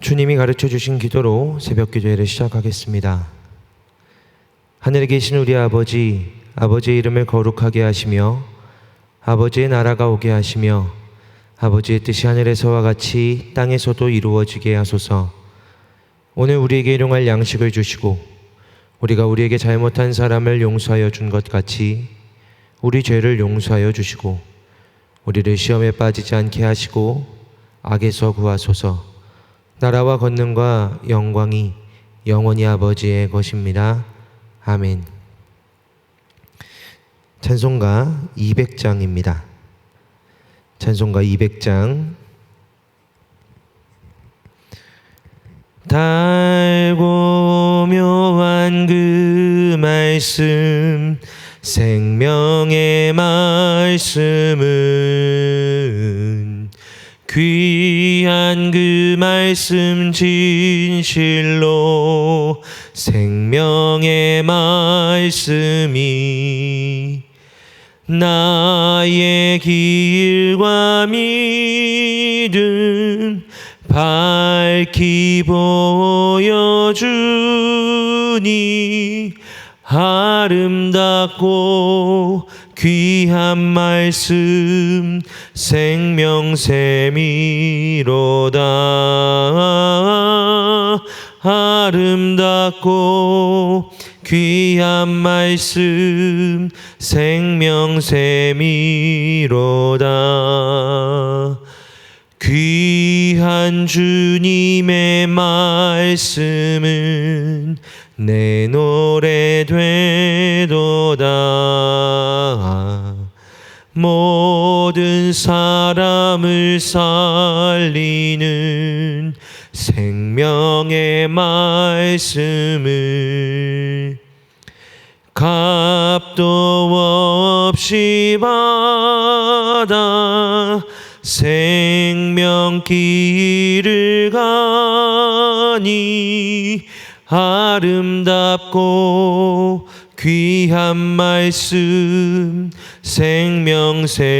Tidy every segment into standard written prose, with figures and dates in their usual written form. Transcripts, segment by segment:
주님이 가르쳐 주신 기도로 새벽 기도회를 시작하겠습니다. 하늘에 계신 우리 아버지, 아버지의 이름을 거룩하게 하시며 아버지의 나라가 오게 하시며 아버지의 뜻이 하늘에서와 같이 땅에서도 이루어지게 하소서. 오늘 우리에게 일용할 양식을 주시고 우리가 우리에게 잘못한 사람을 용서하여 준 것 같이 우리 죄를 용서하여 주시고 우리를 시험에 빠지지 않게 하시고 악에서 구하소서. 나라와 권능과 영광이 영원히 아버지의 것입니다. 아멘. 찬송가 200장입니다. 찬송가 200장. 달고 묘한 그 말씀, 생명의 말씀은 귀한 그 말씀 진실로 생명의 말씀이 나의 길과 믿음 밝히 보여주니 아름답고 귀한 말씀 생명샘이로다. 아름답고 귀한 말씀 생명샘이로다. 귀한 주님의 말씀은 내 노래 되도다. 모든 사람을 살리는 생명의 말씀을 값도 없이 받아 생명길을 가니 아름답고 귀한 말씀 생명샘이로다.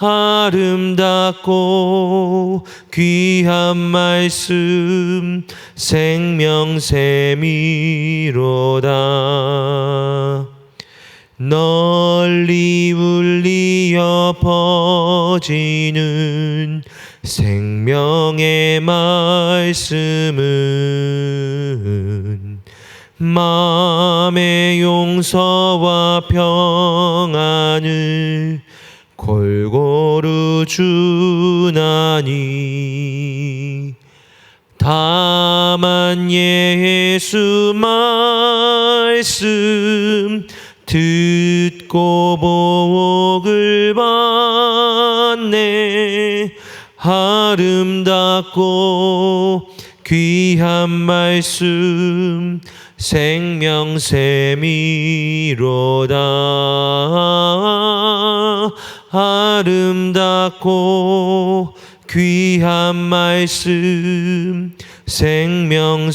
아름답고 귀한 말씀 생명샘이로다. 널리 울리어 퍼지는 생명의 말씀은 마음의 용서와 평안을 골고루 주나니 다만 예수 말씀 듣고 복을 받네. 아름답고 귀한 말씀 생명샘이로다. 아름답고 귀한 말씀 생명샘이로다.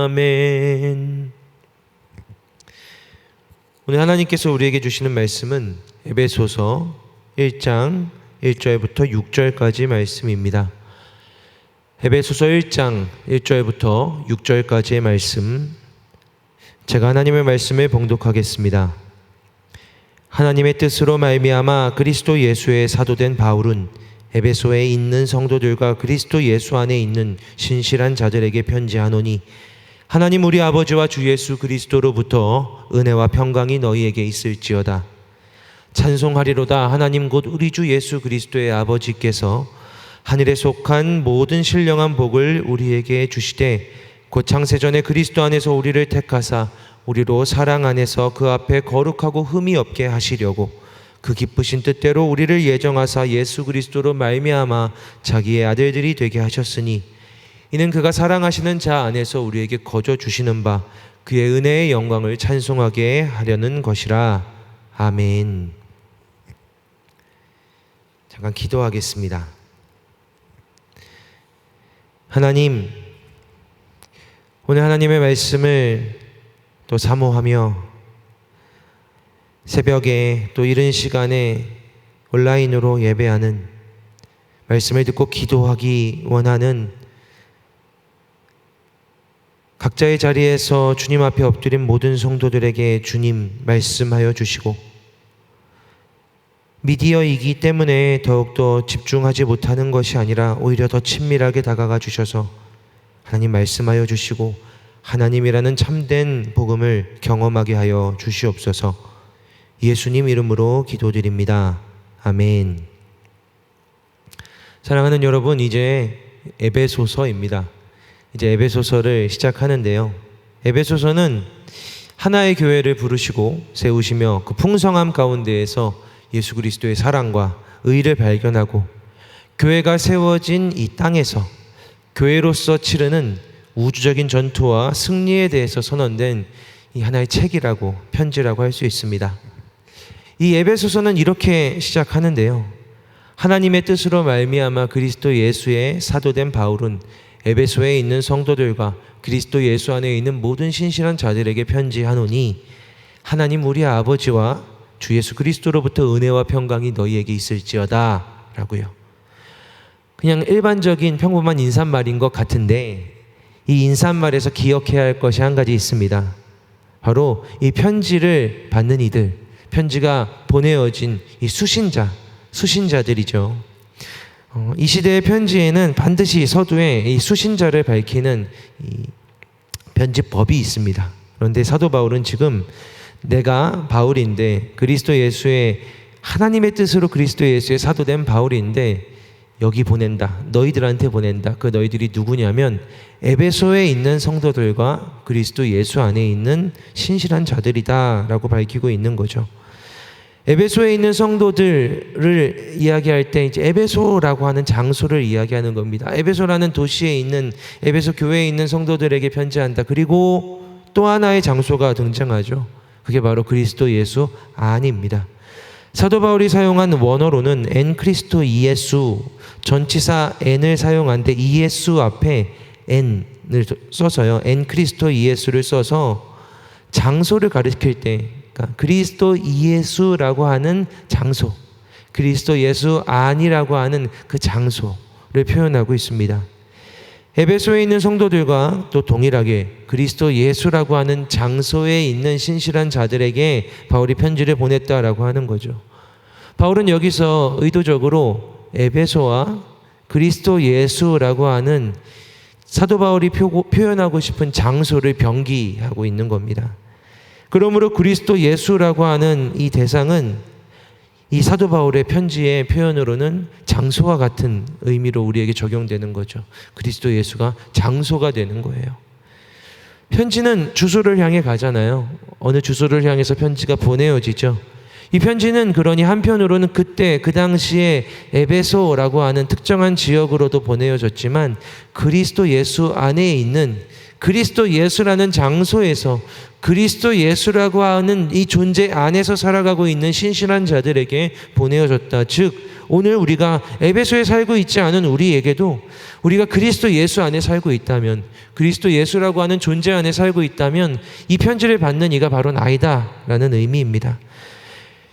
아멘. 오늘 하나님께서 우리에게 주시는 말씀은 에베소서 1장 1절부터 6절까지 말씀입니다. 에베소서 1장 1절부터 6절까지의 말씀, 제가 하나님의 말씀을 봉독하겠습니다. 하나님의 뜻으로 말미암아 그리스도 예수의 사도된 바울은 에베소에 있는 성도들과 그리스도 예수 안에 있는 신실한 자들에게 편지하노니, 하나님 우리 아버지와 주 예수 그리스도로부터 은혜와 평강이 너희에게 있을지어다. 찬송하리로다. 하나님 곧 우리 주 예수 그리스도의 아버지께서 하늘에 속한 모든 신령한 복을 우리에게 주시되 곧 창세전에 그리스도 안에서 우리를 택하사 우리로 사랑 안에서 그 앞에 거룩하고 흠이 없게 하시려고 그 기쁘신 뜻대로 우리를 예정하사 예수 그리스도로 말미암아 자기의 아들들이 되게 하셨으니, 이는 그가 사랑하시는 자 안에서 우리에게 거저 주시는 바 그의 은혜의 영광을 찬송하게 하려는 것이라. 아멘. 잠깐 기도하겠습니다. 하나님, 오늘 하나님의 말씀을 또 사모하며 새벽에 또 이른 시간에 온라인으로 예배하는, 말씀을 듣고 기도하기 원하는 각자의 자리에서 주님 앞에 엎드린 모든 성도들에게 주님 말씀하여 주시고, 미디어이기 때문에 더욱더 집중하지 못하는 것이 아니라 오히려 더 친밀하게 다가가 주셔서 하나님 말씀하여 주시고 하나님이라는 참된 복음을 경험하게 하여 주시옵소서. 예수님 이름으로 기도드립니다. 아멘. 사랑하는 여러분, 이제 에베소서입니다. 이제 에베소서를 시작하는데요. 에베소서는 하나의 교회를 부르시고 세우시며 그 풍성함 가운데에서 예수 그리스도의 사랑과 의를 발견하고 교회가 세워진 이 땅에서 교회로서 치르는 우주적인 전투와 승리에 대해서 선언된 이 하나의 책이라고, 편지라고 할 수 있습니다. 이 에베소서는 이렇게 시작하는데요. 하나님의 뜻으로 말미암아 그리스도 예수의 사도된 바울은 에베소에 있는 성도들과 그리스도 예수 안에 있는 모든 신실한 자들에게 편지하노니 하나님 우리 아버지와 주 예수 그리스도로부터 은혜와 평강이 너희에게 있을지어다 라고요. 그냥 일반적인 평범한 인사말인 것 같은데 이 인사말에서 기억해야 할 것이 한 가지 있습니다. 바로 이 편지를 받는 이들, 편지가 보내어진 이 수신자들이죠. 이 시대의 편지에는 반드시 서두에 이 수신자를 밝히는 이 편집법이 있습니다. 그런데 사도 바울은 지금 내가 바울인데 그리스도 예수의, 하나님의 뜻으로 그리스도 예수의 사도된 바울인데 여기 보낸다, 너희들한테 보낸다. 그 너희들이 누구냐면 에베소에 있는 성도들과 그리스도 예수 안에 있는 신실한 자들이다 라고 밝히고 있는 거죠. 에베소에 있는 성도들을 이야기할 때 이제 에베소라고 하는 장소를 이야기하는 겁니다. 에베소라는 도시에 있는, 에베소 교회에 있는 성도들에게 편지한다. 그리고 또 하나의 장소가 등장하죠. 그게 바로 그리스도 예수 안입니다. 사도 바울이 사용한 원어로는 엔 크리스토 이예수, 전치사 엔을 사용한데 이예수 앞에 엔을 써서요. 엔 크리스토 이예수를 써서 장소를 가리킬 때, 그러니까 그리스도 이예수라고 하는 장소, 그리스도 예수 안이라고 하는 그 장소를 표현하고 있습니다. 에베소에 있는 성도들과 또 동일하게 그리스도 예수라고 하는 장소에 있는 신실한 자들에게 바울이 편지를 보냈다라고 하는 거죠. 바울은 여기서 의도적으로 에베소와 그리스도 예수라고 하는 사도 바울이 표현하고 싶은 장소를 병기하고 있는 겁니다. 그러므로 그리스도 예수라고 하는 이 대상은 이 사도 바울의 편지의 표현으로는 장소와 같은 의미로 우리에게 적용되는 거죠. 그리스도 예수가 장소가 되는 거예요. 편지는 주소를 향해 가잖아요. 어느 주소를 향해서 편지가 보내어지죠. 이 편지는 그러니 한편으로는 그때 그 당시에 에베소라고 하는 특정한 지역으로도 보내어졌지만 그리스도 예수 안에 있는 그리스도 예수라는 장소에서 그리스도 예수라고 하는 이 존재 안에서 살아가고 있는 신실한 자들에게 보내어졌다. 즉 오늘 우리가 에베소에 살고 있지 않은 우리에게도 우리가 그리스도 예수 안에 살고 있다면, 그리스도 예수라고 하는 존재 안에 살고 있다면 이 편지를 받는 이가 바로 나이다 라는 의미입니다.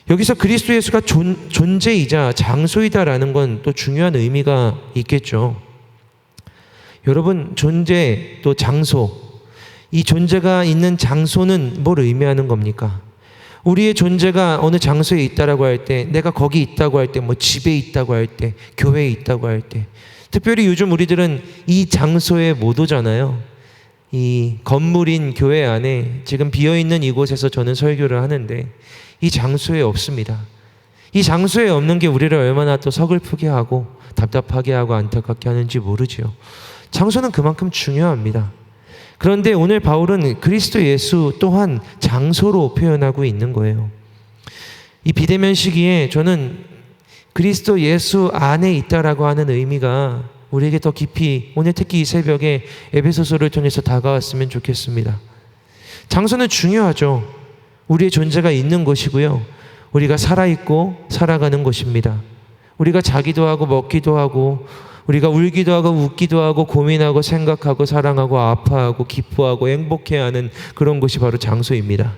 여기서 그리스도 예수가 존재이자 장소이다라는 건 또 중요한 의미가 있겠죠. 여러분, 존재 또 장소, 이 존재가 있는 장소는 뭘 의미하는 겁니까? 우리의 존재가 어느 장소에 있다라고 할 때, 내가 거기 있다고 할 때, 뭐 집에 있다고 할 때, 교회에 있다고 할 때, 특별히 요즘 우리들은 이 장소에 못 오잖아요. 이 건물인 교회 안에 지금 비어있는 이곳에서 저는 설교를 하는데 이 장소에 없습니다. 이 장소에 없는 게 우리를 얼마나 또 서글프게 하고 답답하게 하고 안타깝게 하는지 모르지요. 장소는 그만큼 중요합니다. 그런데 오늘 바울은 그리스도 예수 또한 장소로 표현하고 있는 거예요. 이 비대면 시기에 저는 그리스도 예수 안에 있다라고 하는 의미가 우리에게 더 깊이 오늘 특히 이 새벽에 에베소서를 통해서 다가왔으면 좋겠습니다. 장소는 중요하죠. 우리의 존재가 있는 곳이고요. 우리가 살아있고 살아가는 곳입니다. 우리가 자기도 하고 먹기도 하고 우리가 울기도 하고 웃기도 하고 고민하고 생각하고 사랑하고 아파하고 기뻐하고 행복해하는 그런 곳이 바로 장소입니다.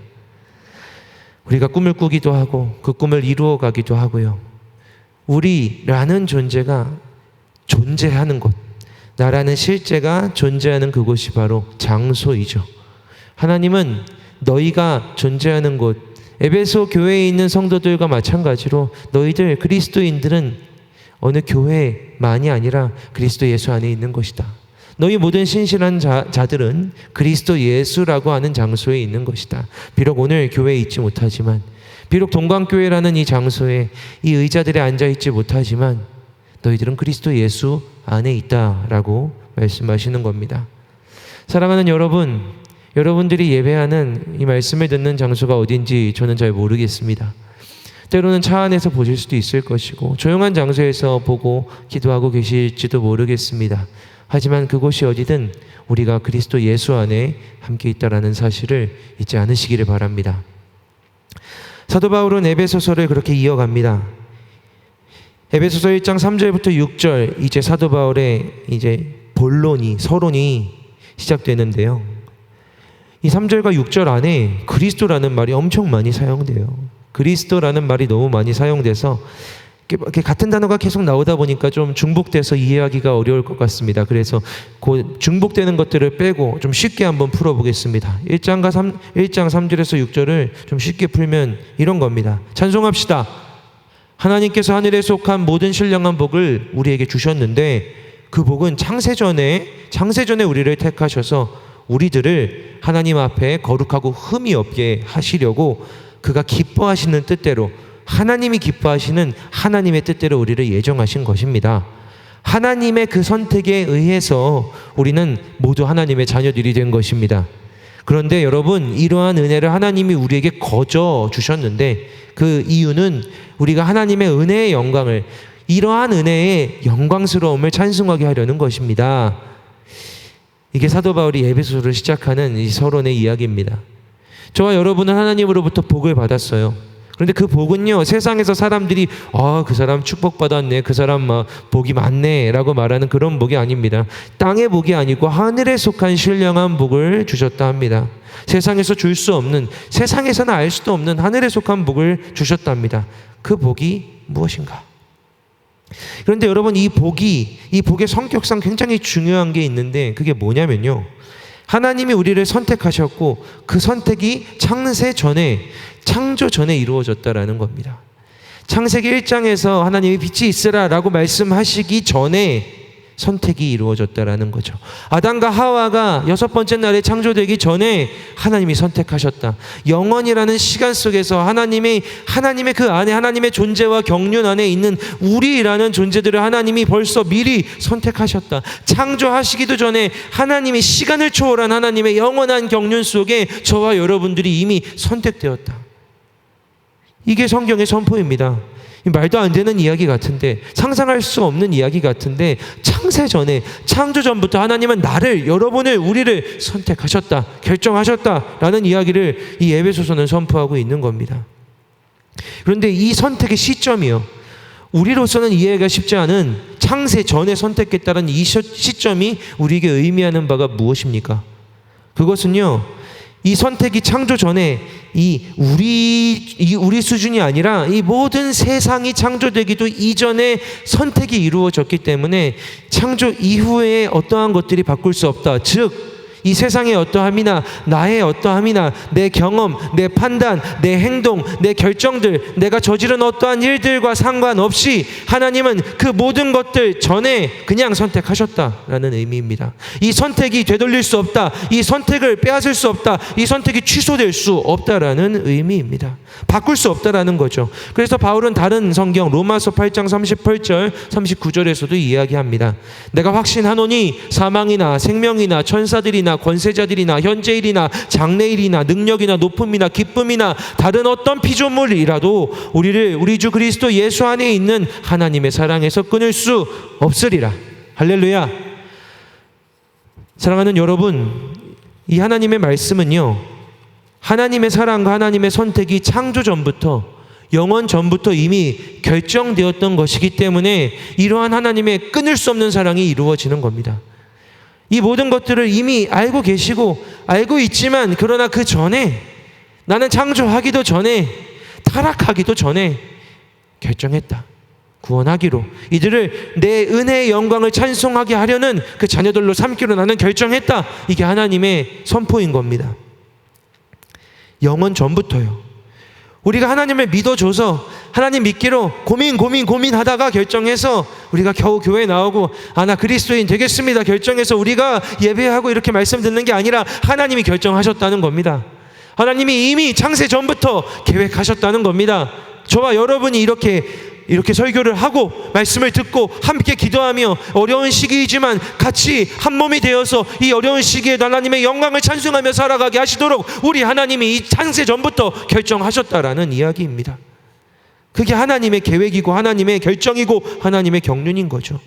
우리가 꿈을 꾸기도 하고 그 꿈을 이루어가기도 하고요. 우리라는 존재가 존재하는 곳, 나라는 실제가 존재하는 그곳이 바로 장소이죠. 하나님은 너희가 존재하는 곳, 에베소 교회에 있는 성도들과 마찬가지로 너희들 그리스도인들은 어느 교회만이 아니라 그리스도 예수 안에 있는 것이다. 너희 모든 신실한 자들은 그리스도 예수라고 하는 장소에 있는 것이다. 비록 오늘 교회에 있지 못하지만, 비록 동광교회라는 이 장소에 이 의자들에 앉아있지 못하지만 너희들은 그리스도 예수 안에 있다라고 말씀하시는 겁니다. 사랑하는 여러분, 여러분들이 예배하는 이 말씀을 듣는 장소가 어딘지 저는 잘 모르겠습니다. 때로는 차 안에서 보실 수도 있을 것이고 조용한 장소에서 보고 기도하고 계실지도 모르겠습니다. 하지만 그곳이 어디든 우리가 그리스도 예수 안에 함께 있다라는 사실을 잊지 않으시기를 바랍니다. 사도 바울은 에베소서를 그렇게 이어갑니다. 에베소서 1장 3절부터 6절, 이제 사도 바울의 이제 본론이, 서론이 시작되는데요. 이 3절과 6절 안에 그리스도라는 말이 엄청 많이 사용돼요. 그리스도라는 말이 너무 많이 사용돼서 이렇게 같은 단어가 계속 나오다 보니까 좀 중복돼서 이해하기가 어려울 것 같습니다. 그래서 그 중복되는 것들을 빼고 좀 쉽게 한번 풀어보겠습니다. 1장 3절에서 6절을 좀 쉽게 풀면 이런 겁니다. 찬송합시다. 하나님께서 하늘에 속한 모든 신령한 복을 우리에게 주셨는데 그 복은 창세전에 우리를 택하셔서 우리들을 하나님 앞에 거룩하고 흠이 없게 하시려고 그가 기뻐하시는 뜻대로, 하나님이 기뻐하시는 하나님의 뜻대로 우리를 예정하신 것입니다. 하나님의 그 선택에 의해서 우리는 모두 하나님의 자녀들이 된 것입니다. 그런데 여러분, 이러한 은혜를 하나님이 우리에게 거저 주셨는데 그 이유는 우리가 하나님의 은혜의 영광을, 이러한 은혜의 영광스러움을 찬송하게 하려는 것입니다. 이게 사도 바울이 에베소서를 시작하는 이 서론의 이야기입니다. 저와 여러분은 하나님으로부터 복을 받았어요. 그런데 그 복은요, 세상에서 사람들이 그 사람 축복받았네, 그 사람 막 복이 많네 라고 말하는 그런 복이 아닙니다. 땅의 복이 아니고 하늘에 속한 신령한 복을 주셨다 합니다. 세상에서 줄 수 없는, 세상에서는 알 수도 없는 하늘에 속한 복을 주셨다 합니다. 그 복이 무엇인가? 그런데 여러분, 이 복의 성격상 굉장히 중요한 게 있는데 그게 뭐냐면요, 하나님이 우리를 선택하셨고 그 선택이 창조 전에 이루어졌다라는 겁니다. 창세기 1장에서 하나님이 빛이 있으라 라고 말씀하시기 전에 선택이 이루어졌다라는 거죠. 아담과 하와가 6번째 날에 창조되기 전에 하나님이 선택하셨다. 영원이라는 시간 속에서 하나님의 그 안에, 하나님의 존재와 경륜 안에 있는 우리라는 존재들을 하나님이 벌써 미리 선택하셨다. 창조하시기도 전에 하나님이, 시간을 초월한 하나님의 영원한 경륜 속에 저와 여러분들이 이미 선택되었다. 이게 성경의 선포입니다. 말도 안 되는 이야기 같은데, 상상할 수 없는 이야기 같은데, 창조 전부터 하나님은 여러분을, 우리를 선택하셨다, 결정하셨다라는 이야기를 이 에베소서는 선포하고 있는 겁니다. 그런데 이 선택의 시점이요, 우리로서는 이해가 쉽지 않은 창세 전에 선택했다는 이 시점이 우리에게 의미하는 바가 무엇입니까? 그것은요, 이 선택이 창조 전에 우리 수준이 아니라 이 모든 세상이 창조되기도 이전에 선택이 이루어졌기 때문에 창조 이후에 어떠한 것들이 바꿀 수 없다. 즉, 이 세상의 어떠함이나 나의 어떠함이나 내 경험, 내 판단, 내 행동, 내 결정들, 내가 저지른 어떠한 일들과 상관없이 하나님은 그 모든 것들 전에 그냥 선택하셨다라는 의미입니다. 이 선택이 되돌릴 수 없다. 이 선택을 빼앗을 수 없다. 이 선택이 취소될 수 없다라는 의미입니다. 바꿀 수 없다라는 거죠. 그래서 바울은 다른 성경 로마서 8장 38절 39절에서도 이야기합니다. 내가 확신하노니 사망이나 생명이나 천사들이나 권세자들이나 현재일이나 장래일이나 능력이나 높음이나 기쁨이나 다른 어떤 피조물이라도 우리 주 그리스도 예수 안에 있는 하나님의 사랑에서 끊을 수 없으리라. 할렐루야. 사랑하는 여러분, 이 하나님의 말씀은요, 하나님의 사랑과 하나님의 선택이 창조 전부터 영원 전부터 이미 결정되었던 것이기 때문에 이러한 하나님의 끊을 수 없는 사랑이 이루어지는 겁니다. 이 모든 것들을 이미 알고 계시고 알고 있지만, 그러나 그 전에, 나는 창조하기도 전에, 타락하기도 전에 결정했다. 구원하기로, 이들을 내 은혜의 영광을 찬송하게 하려는 그 자녀들로 삼기로 나는 결정했다. 이게 하나님의 선포인 겁니다. 영원 전부터요. 우리가 하나님을 믿어줘서 하나님 믿기로 고민하다가 결정해서 우리가 겨우 교회에 나오고 나 그리스도인 되겠습니다 결정해서 우리가 예배하고 이렇게 말씀 듣는 게 아니라 하나님이 결정하셨다는 겁니다. 하나님이 이미 창세 전부터 계획하셨다는 겁니다. 저와 여러분이 이렇게 설교를 하고 말씀을 듣고 함께 기도하며 어려운 시기이지만 같이 한 몸이 되어서 이 어려운 시기에 하나님의 영광을 찬송하며 살아가게 하시도록 우리 하나님이 이 창세 전부터 결정하셨다라는 이야기입니다. 그게 하나님의 계획이고 하나님의 결정이고 하나님의 경륜인 거죠.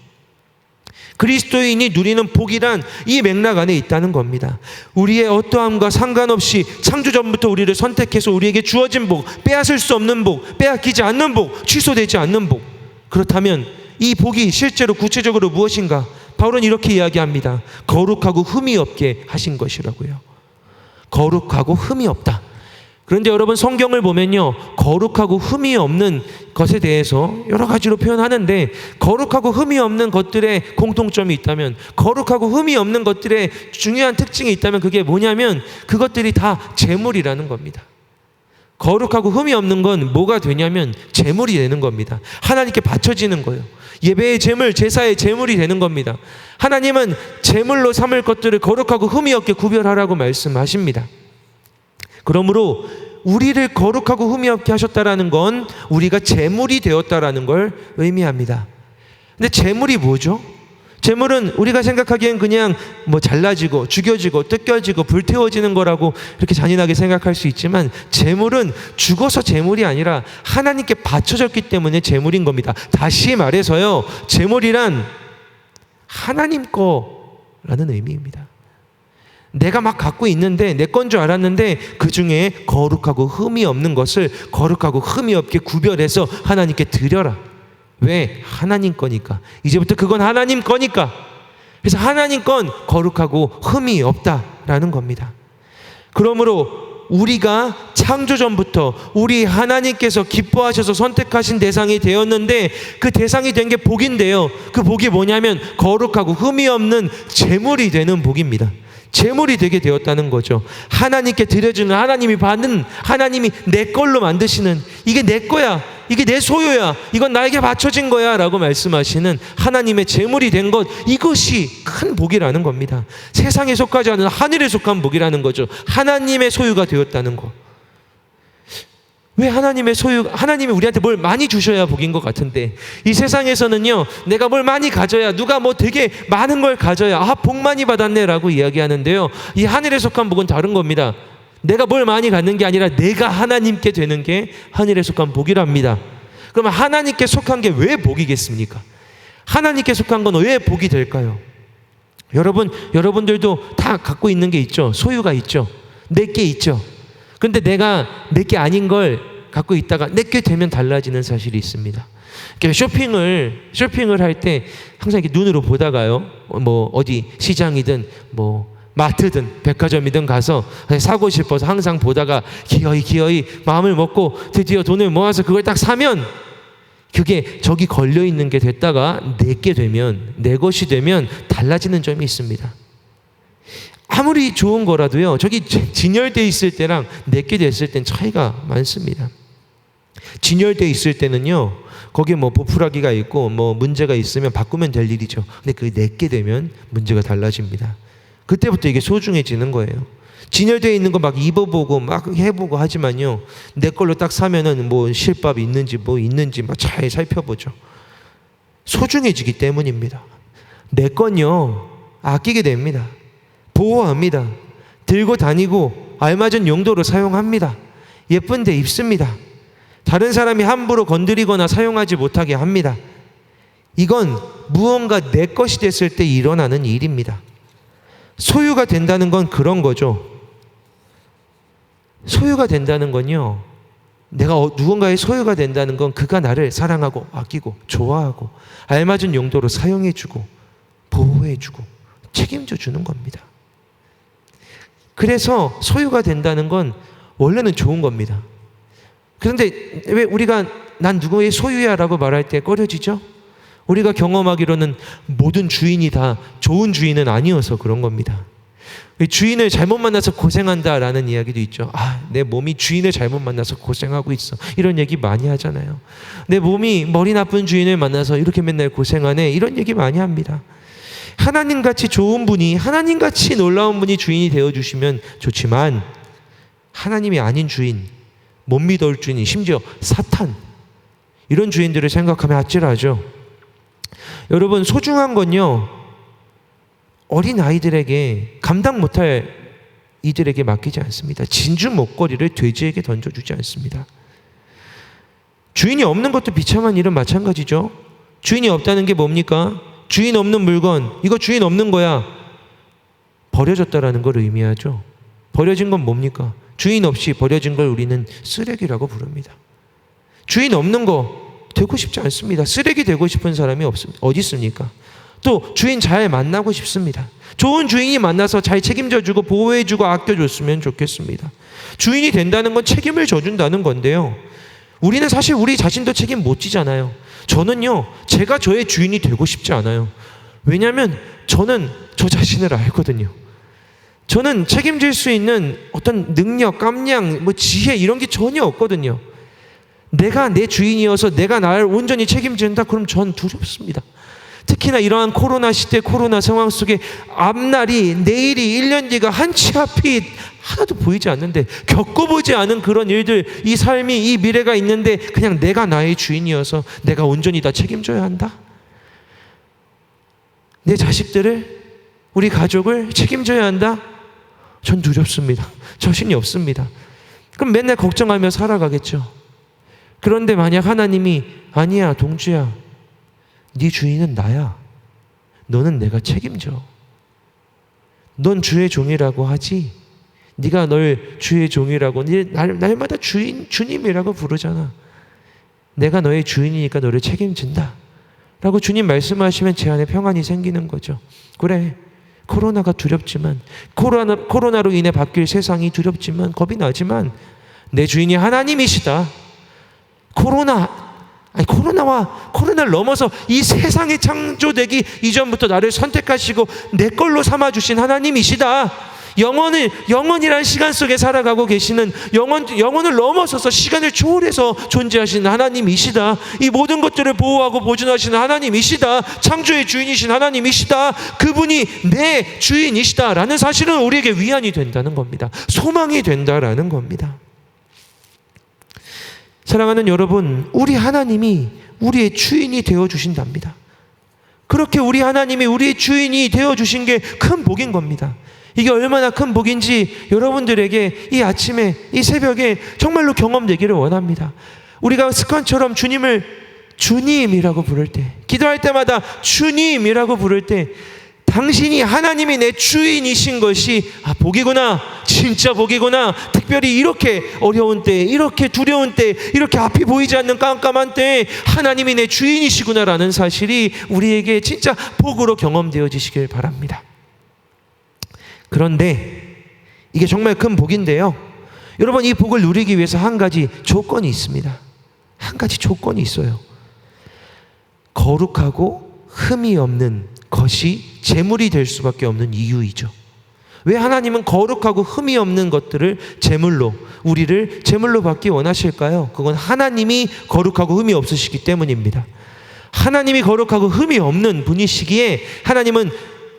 그리스도인이 누리는 복이란 이 맥락 안에 있다는 겁니다. 우리의 어떠함과 상관없이 창조 전부터 우리를 선택해서 우리에게 주어진 복, 빼앗을 수 없는 복, 빼앗기지 않는 복, 취소되지 않는 복. 그렇다면 이 복이 실제로 구체적으로 무엇인가? 바울은 이렇게 이야기합니다. 거룩하고 흠이 없게 하신 것이라고요. 거룩하고 흠이 없다. 그런데 여러분, 성경을 보면요, 거룩하고 흠이 없는 것에 대해서 여러 가지로 표현하는데, 거룩하고 흠이 없는 것들의 공통점이 있다면, 거룩하고 흠이 없는 것들의 중요한 특징이 있다면 그게 뭐냐면 그것들이 다 제물이라는 겁니다. 거룩하고 흠이 없는 건 뭐가 되냐면 제물이 되는 겁니다. 하나님께 바쳐지는 거예요. 예배의 제물, 제사의 제물이 되는 겁니다. 하나님은 제물로 삼을 것들을 거룩하고 흠이 없게 구별하라고 말씀하십니다. 그러므로 우리를 거룩하고 흠이 없게 하셨다라는 건 우리가 제물이 되었다라는 걸 의미합니다. 근데 제물이 뭐죠? 제물은 우리가 생각하기엔 그냥 잘라지고 죽여지고 뜯겨지고 불태워지는 거라고 이렇게 잔인하게 생각할 수 있지만, 제물은 죽어서 제물이 아니라 하나님께 바쳐졌기 때문에 제물인 겁니다. 다시 말해서요, 제물이란 하나님 거라는 의미입니다. 내가 막 갖고 있는데 내 건 줄 알았는데 그 중에 거룩하고 흠이 없는 것을 거룩하고 흠이 없게 구별해서 하나님께 드려라. 왜? 하나님 거니까. 이제부터 그건 하나님 거니까. 그래서 하나님 건 거룩하고 흠이 없다라는 겁니다. 그러므로 우리가 창조 전부터 우리 하나님께서 기뻐하셔서 선택하신 대상이 되었는데, 그 대상이 된 게 복인데요, 그 복이 뭐냐면 거룩하고 흠이 없는 제물이 되는 복입니다. 제물이 되게 되었다는 거죠. 하나님께 드려주는, 하나님이 받는, 하나님이 내 걸로 만드시는, 이게 내 거야, 이게 내 소유야, 이건 나에게 바쳐진 거야 라고 말씀하시는 하나님의 제물이 된 것, 이것이 큰 복이라는 겁니다. 세상에 속하지 않은 하늘에 속한 복이라는 거죠. 하나님의 소유가 되었다는 거. 왜 하나님이 우리한테 뭘 많이 주셔야 복인 것 같은데, 이 세상에서는요, 내가 뭘 많이 가져야, 누가 되게 많은 걸 가져야 복 많이 받았네 라고 이야기하는데요, 이 하늘에 속한 복은 다른 겁니다. 내가 뭘 많이 갖는 게 아니라 내가 하나님께 되는 게 하늘에 속한 복이랍니다. 그러면 하나님께 속한 게 왜 복이겠습니까? 하나님께 속한 건 왜 복이 될까요? 여러분들도 다 갖고 있는 게 있죠. 소유가 있죠. 내게 있죠. 근데 내가 내게 아닌 걸 갖고 있다가 내게 되면 달라지는 사실이 있습니다. 쇼핑을 할 때 항상 이렇게 눈으로 보다가요, 어디 시장이든 마트든 백화점이든 가서 사고 싶어서 항상 보다가 기어이 마음을 먹고 드디어 돈을 모아서 그걸 딱 사면, 그게 저기 걸려 있는 게 됐다가 내게 되면, 내 것이 되면 달라지는 점이 있습니다. 아무리 좋은 거라도요, 저기 진열돼 있을 때랑 내게 됐을 땐 차이가 많습니다. 진열돼 있을 때는요, 거기에 보풀하기가 있고 문제가 있으면 바꾸면 될 일이죠. 근데 그게 내게 되면 문제가 달라집니다. 그때부터 이게 소중해지는 거예요. 진열되어 있는 거 막 입어보고 막 해보고 하지만요, 내 걸로 딱 사면은 실밥 있는지 있는지 막 잘 살펴보죠. 소중해지기 때문입니다. 내 건요, 아끼게 됩니다. 보호합니다. 들고 다니고 알맞은 용도로 사용합니다. 예쁜 데 입습니다. 다른 사람이 함부로 건드리거나 사용하지 못하게 합니다. 이건 무언가 내 것이 됐을 때 일어나는 일입니다. 소유가 된다는 건 그런 거죠. 소유가 된다는 건요, 내가 누군가의 소유가 된다는 건 그가 나를 사랑하고 아끼고 좋아하고 알맞은 용도로 사용해주고 보호해주고 책임져 주는 겁니다. 그래서 소유가 된다는 건 원래는 좋은 겁니다. 그런데 왜 우리가 난 누구의 소유야 라고 말할 때 꺼려지죠? 우리가 경험하기로는 모든 주인이 다 좋은 주인은 아니어서 그런 겁니다. 주인을 잘못 만나서 고생한다라는 이야기도 있죠. 내 몸이 주인을 잘못 만나서 고생하고 있어. 이런 얘기 많이 하잖아요. 내 몸이 머리 나쁜 주인을 만나서 이렇게 맨날 고생하네. 이런 얘기 많이 합니다. 하나님같이 좋은 분이, 하나님같이 놀라운 분이 주인이 되어주시면 좋지만 하나님이 아닌 주인, 못 믿어올 주인, 심지어 사탄, 이런 주인들을 생각하면 아찔하죠. 여러분, 소중한 건요, 어린 아이들에게, 감당 못할 이들에게 맡기지 않습니다. 진주 목걸이를 돼지에게 던져주지 않습니다. 주인이 없는 것도 비참한 일은 마찬가지죠. 주인이 없다는 게 뭡니까? 주인 없는 물건, 이거 주인 없는 거야. 버려졌다라는 걸 의미하죠. 버려진 건 뭡니까? 주인 없이 버려진 걸 우리는 쓰레기라고 부릅니다. 주인 없는 거 되고 싶지 않습니다. 쓰레기 되고 싶은 사람이 어디 있습니까? 또 주인 잘 만나고 싶습니다. 좋은 주인이 만나서 잘 책임져주고 보호해주고 아껴줬으면 좋겠습니다. 주인이 된다는 건 책임을 져준다는 건데요, 우리는 사실 우리 자신도 책임 못 지잖아요. 저는요, 제가 저의 주인이 되고 싶지 않아요. 왜냐하면 저는 저 자신을 알거든요. 저는 책임질 수 있는 어떤 능력, 깜냥, 지혜 이런 게 전혀 없거든요. 내가 내 주인이어서 내가 나를 온전히 책임진다? 그럼 전 두렵습니다. 특히나 이러한 코로나 시대, 코로나 상황 속에 앞날이, 내일이, 1년 뒤가 한치 앞이 하나도 보이지 않는데, 겪어보지 않은 그런 일들, 이 삶이, 이 미래가 있는데 그냥 내가 나의 주인이어서 내가 온전히 다 책임져야 한다? 내 자식들을, 우리 가족을 책임져야 한다? 전 두렵습니다. 자신이 없습니다. 그럼 맨날 걱정하며 살아가겠죠. 그런데 만약 하나님이 아니야, 동주야, 네 주인은 나야. 너는 내가 책임져. 넌 주의 종이라고 하지. 네가 널 주의 종이라고, 날마다 주님이라고 부르잖아. 내가 너의 주인이니까 너를 책임진다 라고 주님 말씀하시면 제 안에 평안이 생기는 거죠. 그래, 코로나가 두렵지만, 코로나로 인해 바뀔 세상이 두렵지만, 겁이 나지만 내 주인이 하나님이시다. 코로나를 넘어서 이 세상이 창조되기 이전부터 나를 선택하시고 내 걸로 삼아주신 하나님이시다. 영원이란 시간 속에 살아가고 계시는, 영원을 넘어서서 시간을 초월해서 존재하시는 하나님이시다. 이 모든 것들을 보호하고 보존하시는 하나님이시다. 창조의 주인이신 하나님이시다. 그분이 내 주인이시다 라는 사실은 우리에게 위안이 된다는 겁니다. 소망이 된다라는 겁니다. 사랑하는 여러분, 우리 하나님이 우리의 주인이 되어주신답니다. 그렇게 우리 하나님이 우리의 주인이 되어주신 게 큰 복인 겁니다. 이게 얼마나 큰 복인지 여러분들에게 이 아침에, 이 새벽에 정말로 경험되기를 원합니다. 우리가 습관처럼 주님을 주님이라고 부를 때, 기도할 때마다 주님이라고 부를 때, 당신이 하나님이 내 주인이신 것이 복이구나, 진짜 복이구나. 특별히 이렇게 어려운 때, 이렇게 두려운 때, 이렇게 앞이 보이지 않는 깜깜한 때 하나님이 내 주인이시구나라는 사실이 우리에게 진짜 복으로 경험되어지시길 바랍니다. 그런데 이게 정말 큰 복인데요, 여러분, 이 복을 누리기 위해서 한 가지 조건이 있습니다. 한 가지 조건이 있어요. 거룩하고 흠이 없는 것이 제물이 될 수밖에 없는 이유이죠. 왜 하나님은 거룩하고 흠이 없는 것들을 제물로, 우리를 제물로 받기 원하실까요? 그건 하나님이 거룩하고 흠이 없으시기 때문입니다. 하나님이 거룩하고 흠이 없는 분이시기에 하나님은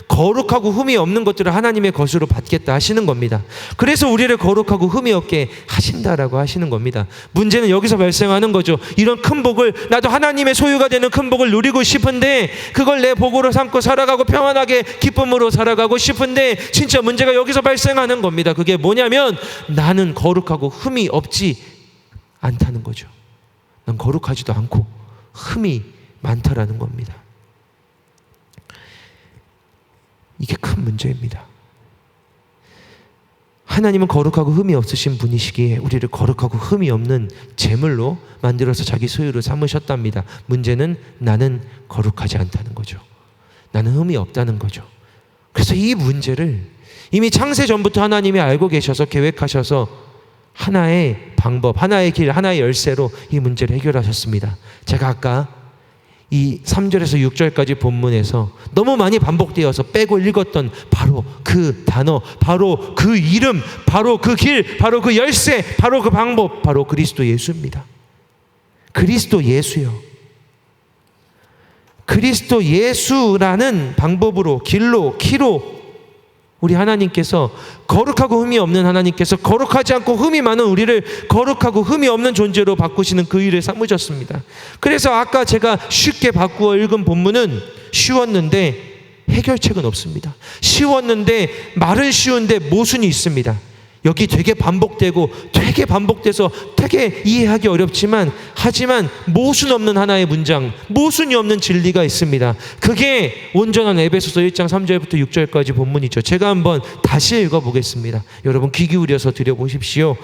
거룩하고 흠이 없는 것들을 하나님의 것으로 받겠다 하시는 겁니다. 그래서 우리를 거룩하고 흠이 없게 하신다라고 하시는 겁니다. 문제는 여기서 발생하는 거죠. 이런 큰 복을, 나도 하나님의 소유가 되는 큰 복을 누리고 싶은데, 그걸 내 복으로 삼고 살아가고 평안하게 기쁨으로 살아가고 싶은데, 진짜 문제가 여기서 발생하는 겁니다. 그게 뭐냐면 나는 거룩하고 흠이 없지 않다는 거죠. 난 거룩하지도 않고 흠이 많다라는 겁니다. 이게 큰 문제입니다. 하나님은 거룩하고 흠이 없으신 분이시기에 우리를 거룩하고 흠이 없는 제물로 만들어서 자기 소유로 삼으셨답니다. 문제는 나는 거룩하지 않다는 거죠. 나는 흠이 없다는 거죠. 그래서 이 문제를 이미 창세 전부터 하나님이 알고 계셔서 계획하셔서 하나의 방법, 하나의 길, 하나의 열쇠로 이 문제를 해결하셨습니다. 제가 아까 이 3절에서 6절까지 본문에서 너무 많이 반복되어서 빼고 읽었던 바로 그 단어, 바로 그 이름, 바로 그 길, 바로 그 열쇠, 바로 그 방법, 바로 그리스도 예수입니다. 그리스도 예수요. 그리스도 예수라는 방법으로, 길로, 키로 우리 하나님께서 거룩하고 흠이 없는 하나님께서 거룩하지 않고 흠이 많은 우리를 거룩하고 흠이 없는 존재로 바꾸시는 그 일을 삼으셨습니다. 그래서 아까 제가 쉽게 바꾸어 읽은 본문은 쉬웠는데 해결책은 없습니다. 쉬웠는데 말은 쉬운데 모순이 있습니다. 여기 되게 반복돼서 되게 이해하기 어렵지만 하지만 모순 없는 하나의 문장, 모순이 없는 진리가 있습니다. 그게 온전한 에베소서 1장 3절부터 6절까지 본문이죠. 제가 한번 다시 읽어보겠습니다. 여러분 귀 기울여서 들여보십시오.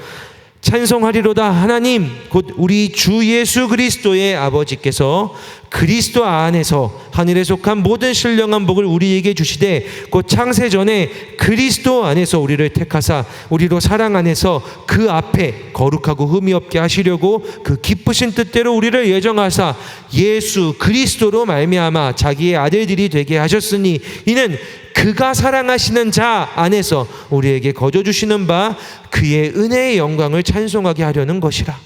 찬송하리로다 하나님 곧 우리 주 예수 그리스도의 아버지께서 그리스도 안에서 하늘에 속한 모든 신령한 복을 우리에게 주시되 곧 창세 전에 그리스도 안에서 우리를 택하사 우리로 사랑 안에서 그 앞에 거룩하고 흠이 없게 하시려고 그 기쁘신 뜻대로 우리를 예정하사 예수 그리스도로 말미암아 자기의 아들들이 되게 하셨으니 이는 그가 사랑하시는 자 안에서 우리에게 거저주시는 바 그의 은혜의 영광을 찬송하게 하려는 것이라.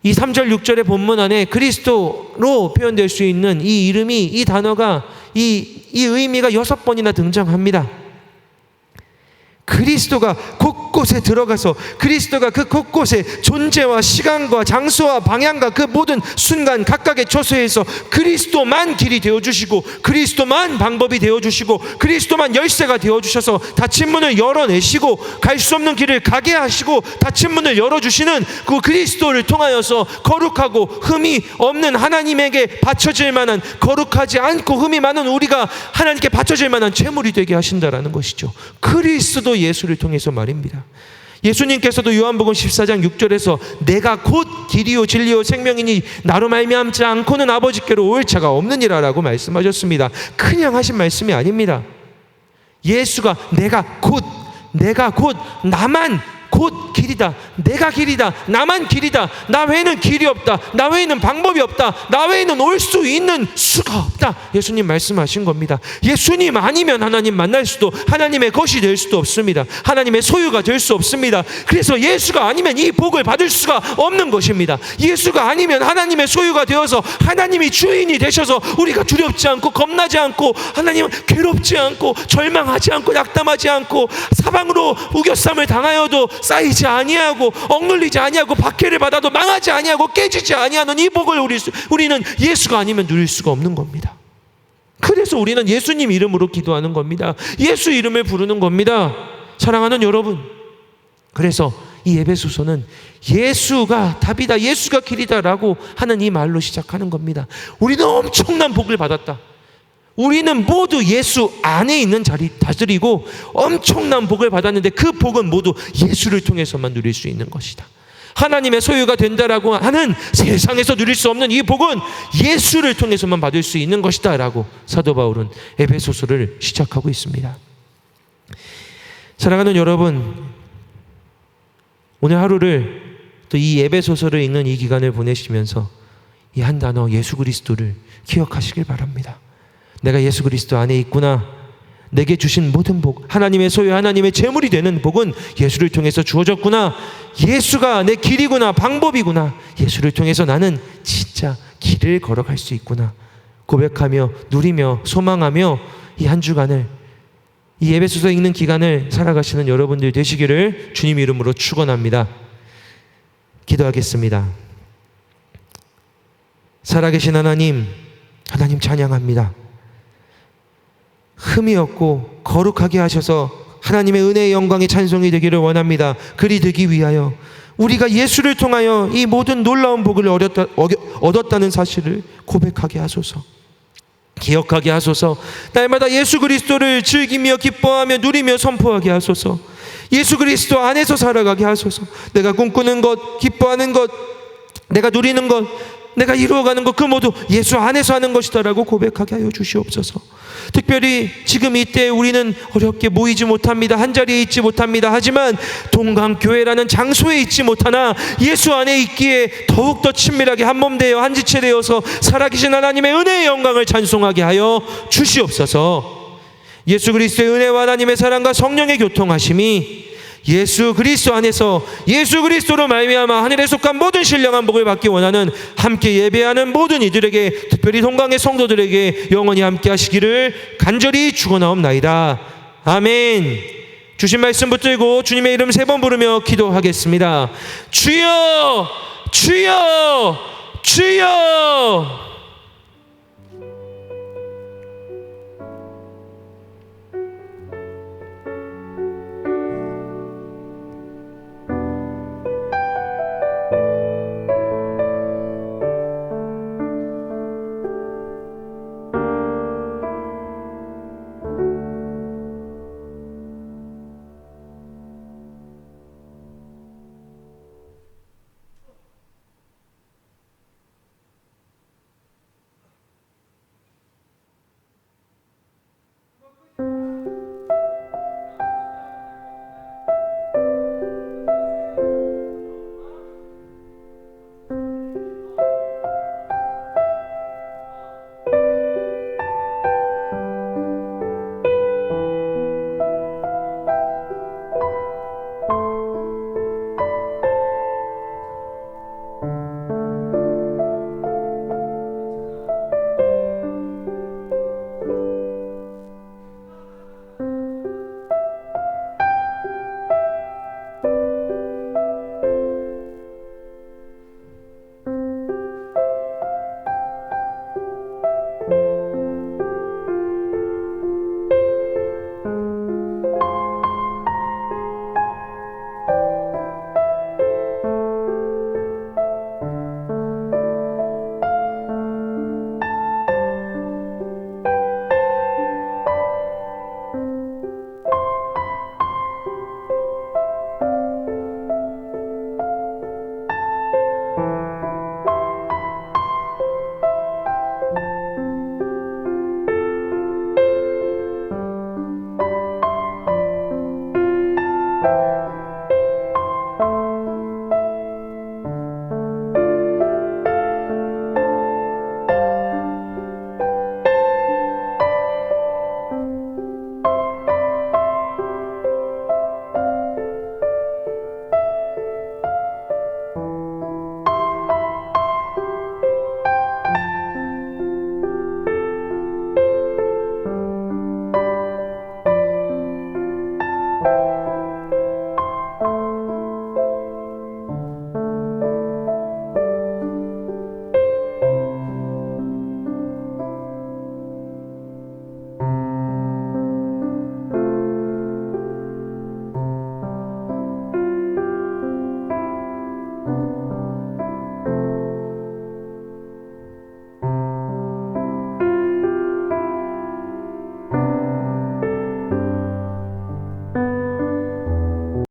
이 3절 6절의 본문 안에 그리스도로 표현될 수 있는 이 이름이, 이 단어가, 이 의미가 6번이나 등장합니다. 그리스도가 곳곳에 들어가서 그리스도가 그 곳곳에 존재와 시간과 장소와 방향과 그 모든 순간 각각의 처소에서 그리스도만 길이 되어주시고 그리스도만 방법이 되어주시고 그리스도만 열쇠가 되어주셔서 닫힌 문을 열어내시고 갈 수 없는 길을 가게 하시고 닫힌 문을 열어주시는 그 그리스도를 통하여서 거룩하고 흠이 없는 하나님에게 바쳐질 만한, 거룩하지 않고 흠이 많은 우리가 하나님께 바쳐질 만한 제물이 되게 하신다라는 것이죠. 그리스도 예수를 통해서 말입니다. 예수님께서도 요한복음 14장 6절에서 내가 곧 길이요 진리요 생명이니 나로 말미암지 않고는 아버지께로 올 자가 없느니라 라고 말씀하셨습니다. 그냥 하신 말씀이 아닙니다. 예수가 내가 곧 나만 곧 길이다. 내가 길이다. 나만 길이다. 나 외에는 길이 없다. 나 외에는 방법이 없다. 나 외에는 올 수 있는 수가 없다. 예수님 말씀하신 겁니다. 예수님 아니면 하나님 만날 수도, 하나님의 것이 될 수도 없습니다. 하나님의 소유가 될 수 없습니다. 그래서 예수가 아니면 이 복을 받을 수가 없는 것입니다. 예수가 아니면 하나님의 소유가 되어서 하나님이 주인이 되셔서 우리가 두렵지 않고 겁나지 않고 하나님은 괴롭지 않고 절망하지 않고 낙담하지 않고 사방으로 우겨쌈을 당하여도 쌓이지 아니하고 억눌리지 아니하고 박해를 받아도 망하지 아니하고 깨지지 아니하는 이 복을 우리는 예수가 아니면 누릴 수가 없는 겁니다. 그래서 우리는 예수님 이름으로 기도하는 겁니다. 예수 이름을 부르는 겁니다. 사랑하는 여러분, 그래서 이 에베소서는 예수가 답이다, 예수가 길이다라고 하는 이 말로 시작하는 겁니다. 우리는 엄청난 복을 받았다. 우리는 모두 예수 안에 있는 자들이고 엄청난 복을 받았는데 그 복은 모두 예수를 통해서만 누릴 수 있는 것이다. 하나님의 소유가 된다라고 하는 세상에서 누릴 수 없는 이 복은 예수를 통해서만 받을 수 있는 것이다 라고 사도 바울은 에베소서를 시작하고 있습니다. 사랑하는 여러분, 오늘 하루를 또 이 에베소서를 읽는 이 기간을 보내시면서 이 한 단어 예수 그리스도를 기억하시길 바랍니다. 내가 예수 그리스도 안에 있구나. 내게 주신 모든 복, 하나님의 소유, 하나님의 재물이 되는 복은 예수를 통해서 주어졌구나. 예수가 내 길이구나, 방법이구나. 예수를 통해서 나는 진짜 길을 걸어갈 수 있구나. 고백하며 누리며 소망하며 이 한 주간을, 이 에베소서 읽는 기간을 살아가시는 여러분들 되시기를 주님 이름으로 축원합니다. 기도하겠습니다. 살아계신 하나님 찬양합니다. 흠이 없고 거룩하게 하셔서 하나님의 은혜의 영광의 찬송이 되기를 원합니다. 그리 되기 위하여 우리가 예수를 통하여 이 모든 놀라운 복을 얻었다는 사실을 고백하게 하소서. 기억하게 하소서. 날마다 예수 그리스도를 즐기며 기뻐하며 누리며 선포하게 하소서. 예수 그리스도 안에서 살아가게 하소서. 내가 꿈꾸는 것, 기뻐하는 것, 내가 누리는 것, 내가 이루어가는 것, 그 모두 예수 안에서 하는 것이다라고 고백하게 하여 주시옵소서. 특별히 지금 이때 우리는 어렵게 모이지 못합니다. 한자리에 있지 못합니다. 하지만 동강교회라는 장소에 있지 못하나 예수 안에 있기에 더욱더 친밀하게 한몸 되어 한지체 되어서 살아계신 하나님의 은혜의 영광을 찬송하게 하여 주시옵소서. 예수 그리스도의 은혜와 하나님의 사랑과 성령의 교통하심이 예수 그리스도 안에서 예수 그리스도로 말미암아 하늘에 속한 모든 신령한 복을 받기 원하는 함께 예배하는 모든 이들에게, 특별히 동강의 성도들에게 영원히 함께 하시기를 간절히 축원하옵나이다. 아멘. 주신 말씀 붙들고 주님의 이름 3번 부르며 기도하겠습니다. 주여, 주여, 주여.